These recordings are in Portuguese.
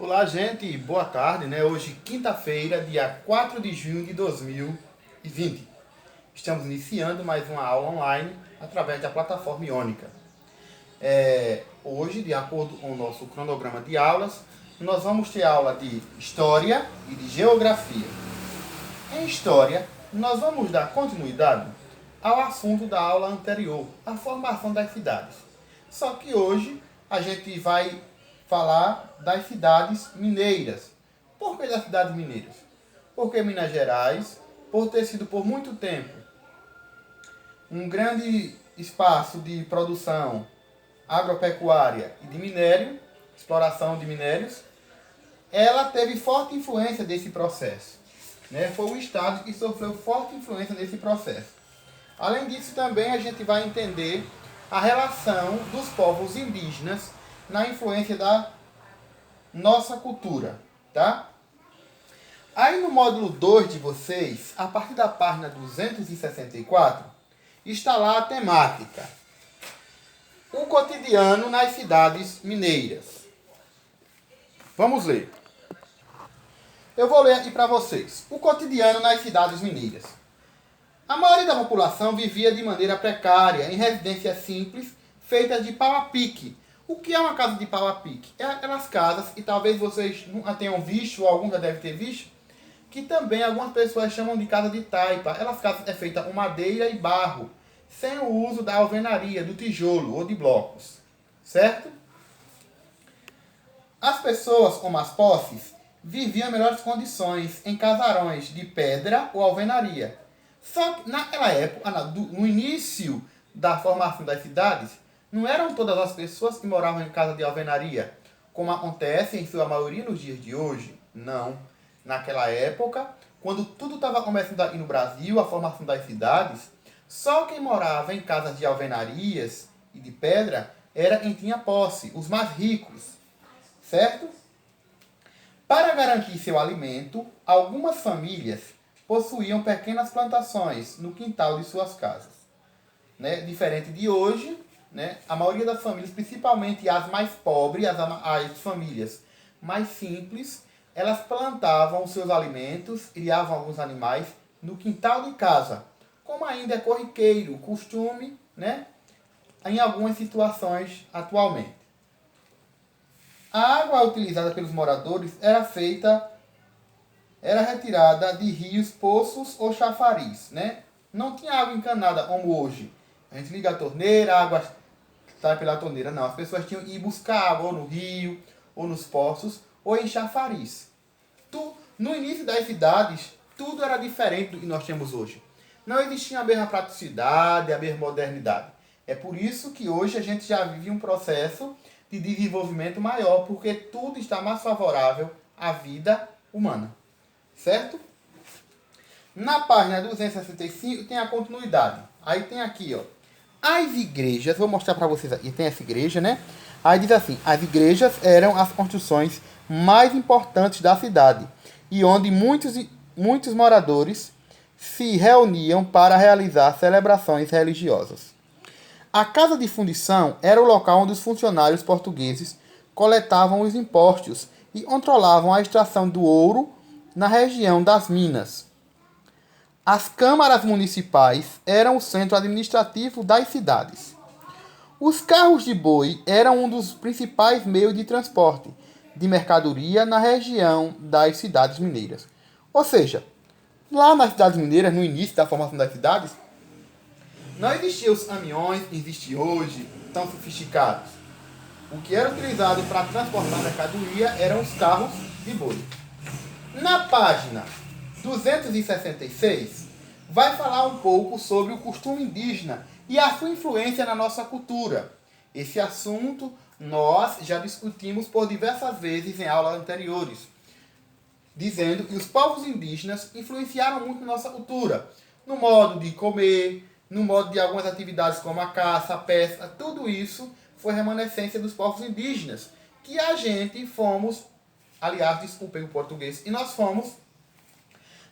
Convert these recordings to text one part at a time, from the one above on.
Olá, gente, boa tarde, né? Hoje, quinta-feira, dia 4 de junho de 2020. Estamos iniciando mais uma aula online através da plataforma Iônica. Hoje, de acordo com o nosso cronograma de aulas, nós vamos ter aula de História e de Geografia. Em História, nós vamos dar continuidade ao assunto da aula anterior, a formação das cidades. Só que hoje a gente vai falar das cidades mineiras. Por que das cidades mineiras? Porque Minas Gerais, por ter sido por muito tempo um grande espaço de produção agropecuária e de minério, exploração de minérios, ela teve forte influência desse processo. Né? Foi o estado que sofreu forte influência desse processo. Além disso, também a gente vai entender a relação dos povos indígenas na influência da nossa cultura, tá? Aí no módulo 2 de vocês, a partir da página 264, está lá a temática: o cotidiano nas cidades mineiras. Vamos ler. Eu vou ler aqui para vocês. O cotidiano nas cidades mineiras. A maioria da população vivia de maneira precária, em residências simples, feitas de pau a pique. O que é uma casa de pau a pique? É aquelas casas, e talvez vocês nunca tenham visto, ou alguns já devem ter visto, que também algumas pessoas chamam de casa de taipa. Elas casas é feita com madeira e barro, sem o uso da alvenaria, do tijolo ou de blocos. Certo? As pessoas com mais posses viviam em melhores condições em casarões de pedra ou alvenaria. Só que naquela época, no início da formação das cidades, não eram todas as pessoas que moravam em casa de alvenaria, como acontece em sua maioria nos dias de hoje. Não. Naquela época, quando tudo estava começando aqui no Brasil, a formação das cidades, só quem morava em casas de alvenarias e de pedra era quem tinha posse, os mais ricos. Certo? Para garantir seu alimento, algumas famílias possuíam pequenas plantações no quintal de suas casas. Né? Diferente de hoje, né? A maioria das famílias, principalmente as mais pobres, as famílias mais simples, elas plantavam os seus alimentos, criavam alguns animais no quintal de casa, como ainda é corriqueiro, costume, né? Em algumas situações atualmente. A água utilizada pelos moradores era retirada de rios, poços ou chafariz, né? Não tinha água encanada como hoje. A gente liga a torneira, a água sai pela torneira. Não, as pessoas tinham que ir buscar água ou no rio, ou nos poços, ou em chafariz. No início das cidades, tudo era diferente do que nós temos hoje. Não existia a mesma praticidade, a mesma modernidade. É por isso que hoje a gente já vive um processo de desenvolvimento maior, porque tudo está mais favorável à vida humana. Certo? Na página 265 tem a continuidade. Aí tem aqui, ó, as igrejas, vou mostrar para vocês aqui, tem essa igreja, né? Aí diz assim: as igrejas eram as construções mais importantes da cidade e onde muitos moradores se reuniam para realizar celebrações religiosas. A casa de fundição era o local onde os funcionários portugueses coletavam os impostos e controlavam a extração do ouro na região das Minas. As câmaras municipais eram o centro administrativo das cidades. Os carros de boi eram um dos principais meios de transporte de mercadoria na região das cidades mineiras. Ou seja, lá nas cidades mineiras, no início da formação das cidades, não existiam os caminhões que existem hoje, tão sofisticados. O que era utilizado para transportar mercadoria eram os carros de boi. Na página 266, vai falar um pouco sobre o costume indígena e a sua influência na nossa cultura. Esse assunto nós já discutimos por diversas vezes em aulas anteriores, dizendo que os povos indígenas influenciaram muito na nossa cultura, no modo de comer, no modo de algumas atividades como a caça, a pesca. Tudo isso foi remanescência dos povos indígenas, que a gente fomos, aliás, desculpem o português, e nós fomos,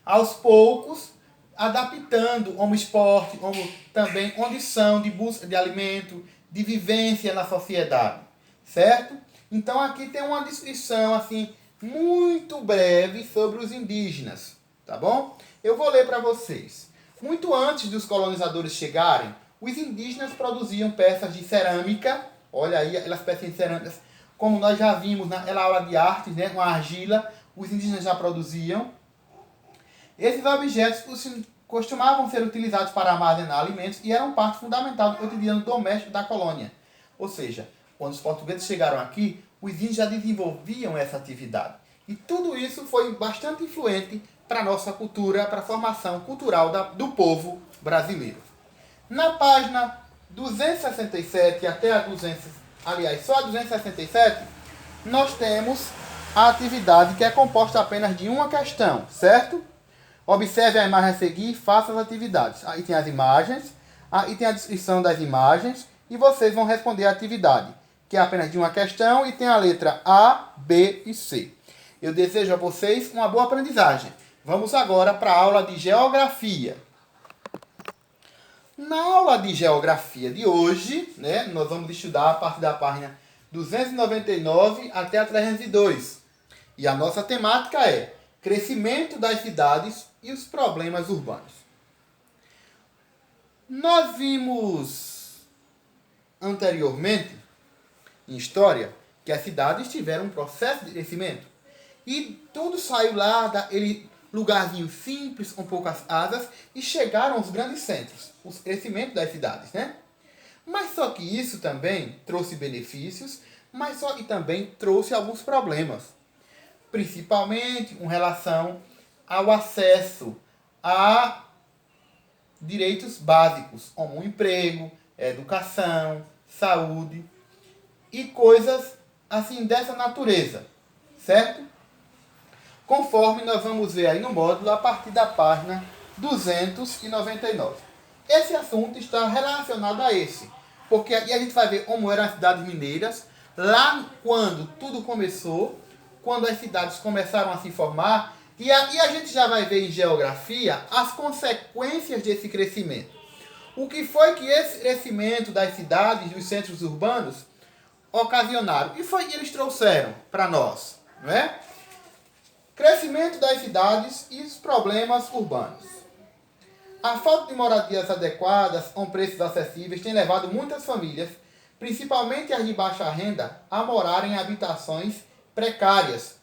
aos poucos, adaptando como esporte, como também condição de busca de alimento, de vivência na sociedade, certo? Então aqui tem uma descrição assim muito breve sobre os indígenas, tá bom? Eu vou ler para vocês. Muito antes dos colonizadores chegarem, os indígenas produziam peças de cerâmica, olha aí, elas peças de cerâmica, como nós já vimos na aula de artes, né, com a argila, os indígenas já produziam. Esses objetos costumavam ser utilizados para armazenar alimentos e eram parte fundamental do cotidiano doméstico da colônia. Ou seja, quando os portugueses chegaram aqui, os índios já desenvolviam essa atividade. E tudo isso foi bastante influente para a nossa cultura, para a formação cultural do povo brasileiro. Na página 267 até a 200, aliás, só a 267, nós temos a atividade que é composta apenas de uma questão, certo? Observe a imagem a seguir e faça as atividades. Aí tem as imagens, aí tem a descrição das imagens e vocês vão responder a atividade, que é apenas de uma questão e tem a letra A, B e C. Eu desejo a vocês uma boa aprendizagem. Vamos agora para a aula de Geografia. Na aula de Geografia de hoje, né, nós vamos estudar a partir da página 299 até a 302. E a nossa temática é crescimento das cidades e os problemas urbanos. Nós vimos anteriormente, em história, que as cidades tiveram um processo de crescimento. E tudo saiu lá daquele lugarzinho simples, com poucas asas, e chegaram aos grandes centros, o crescimento das cidades, né? Mas só que isso também trouxe benefícios, mas só que também trouxe alguns problemas. Principalmente com relação ao acesso a direitos básicos, como emprego, educação, saúde e coisas assim dessa natureza, certo? Conforme nós vamos ver aí no módulo a partir da página 299. Esse assunto está relacionado a esse, porque aqui a gente vai ver como eram as cidades mineiras, lá quando tudo começou, quando as cidades começaram a se formar, e aí a gente já vai ver em geografia as consequências desse crescimento. O que foi que esse crescimento das cidades, dos centros urbanos, ocasionaram? E foi que eles trouxeram para nós, não é? Crescimento das cidades e os problemas urbanos. A falta de moradias adequadas com preços acessíveis tem levado muitas famílias, principalmente as de baixa renda, a morar em habitações precárias,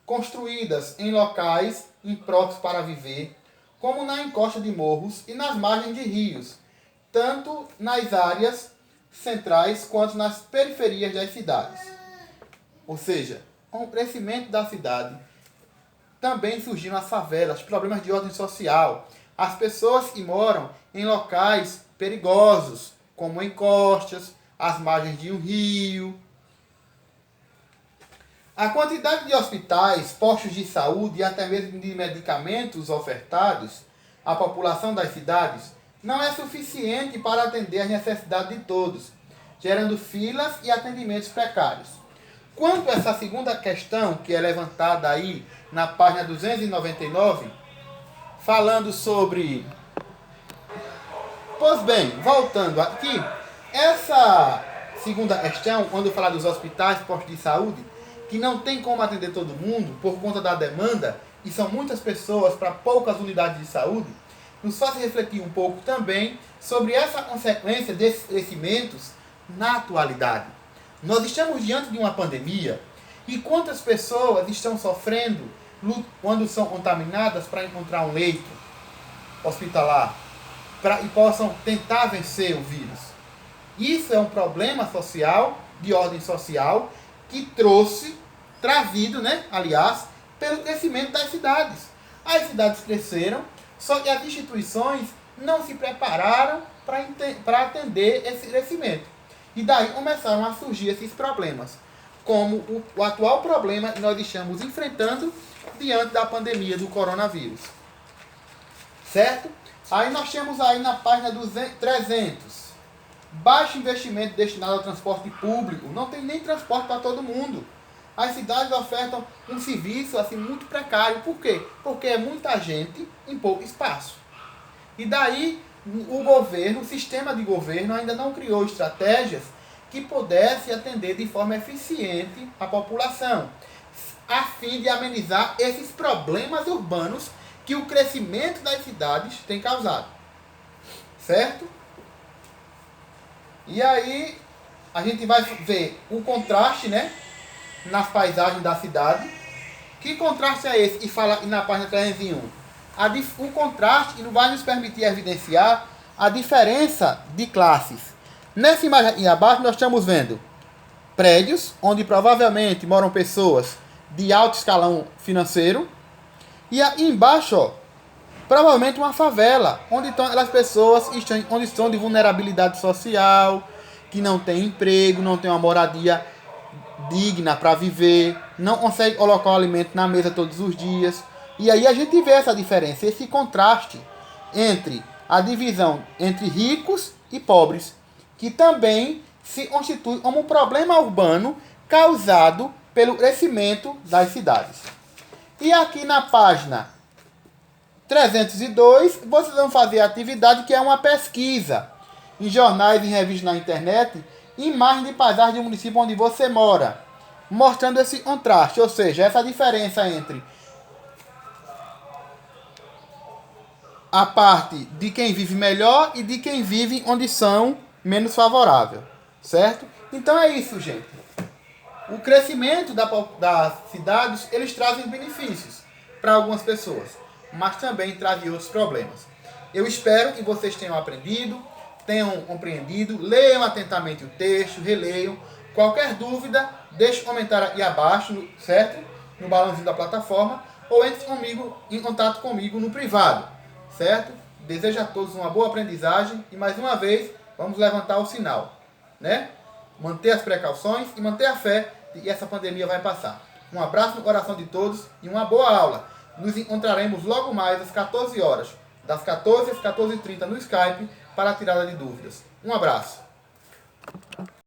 construídas em locais impróprios para viver, como na encosta de morros e nas margens de rios, tanto nas áreas centrais quanto nas periferias das cidades. Ou seja, com o crescimento da cidade, também surgiram as favelas, problemas de ordem social. As pessoas que moram em locais perigosos, como encostas, as margens de um rio. A quantidade de hospitais, postos de saúde e até mesmo de medicamentos ofertados à população das cidades não é suficiente para atender às necessidades de todos, gerando filas e atendimentos precários. Quanto a essa segunda questão, que é levantada aí na página 299, falando sobre... Pois bem, voltando aqui, essa segunda questão, quando falar dos hospitais, postos de saúde, que não tem como atender todo mundo por conta da demanda, e são muitas pessoas para poucas unidades de saúde, nos faz refletir um pouco também sobre essa consequência desses crescimentos na atualidade. Nós estamos diante de uma pandemia e quantas pessoas estão sofrendo quando são contaminadas para encontrar um leito hospitalar e possam tentar vencer o vírus. Isso é um problema social, de ordem social, que trazido, né, aliás, pelo crescimento das cidades. As cidades cresceram, só que as instituições não se prepararam para atender esse crescimento. E daí começaram a surgir esses problemas, como o atual problema que nós estamos enfrentando diante da pandemia do coronavírus. Certo? Aí nós temos aí na página 300. Baixo investimento destinado ao transporte público. Não tem nem transporte para todo mundo. As cidades ofertam um serviço assim muito precário. Por quê? Porque é muita gente em pouco espaço. E daí o governo, o sistema de governo ainda não criou estratégias que pudesse atender de forma eficiente a população, a fim de amenizar esses problemas urbanos que o crescimento das cidades tem causado. Certo? E aí a gente vai ver o contraste, né, nas paisagens da cidade. Que contraste é esse? E fala na página 301. O contraste vai nos permitir evidenciar a diferença de classes. Nessa imagem aqui abaixo nós estamos vendo prédios, onde provavelmente moram pessoas de alto escalão financeiro. E aí embaixo, ó, provavelmente uma favela, onde estão aquelas pessoas onde estão de vulnerabilidade social, que não tem emprego, não tem uma moradia digna para viver, não consegue colocar o alimento na mesa todos os dias. E aí a gente vê essa diferença, esse contraste entre a divisão entre ricos e pobres, que também se constitui como um problema urbano causado pelo crescimento das cidades. E aqui na página 302, vocês vão fazer a atividade que é uma pesquisa em jornais e revistas na internet, imagem de paisagem do município onde você mora, mostrando esse contraste, ou seja, essa diferença entre a parte de quem vive melhor e de quem vive em condição menos favorável, certo? Então é isso, gente. O crescimento das cidades, eles trazem benefícios para algumas pessoas, mas também trazem outros problemas. Eu espero que vocês tenham aprendido, tenham compreendido, leiam atentamente o texto, releiam. Qualquer dúvida, deixe um comentário aqui abaixo, certo? No balãozinho da plataforma, ou entre comigo, em contato comigo no privado, certo? Desejo a todos uma boa aprendizagem e mais uma vez, vamos levantar o sinal, né? Manter as precauções e manter a fé de que essa pandemia vai passar. Um abraço no coração de todos e uma boa aula. Nos encontraremos logo mais às 14 horas, das 14 às 14h30 no Skype, para a tirada de dúvidas. Um abraço.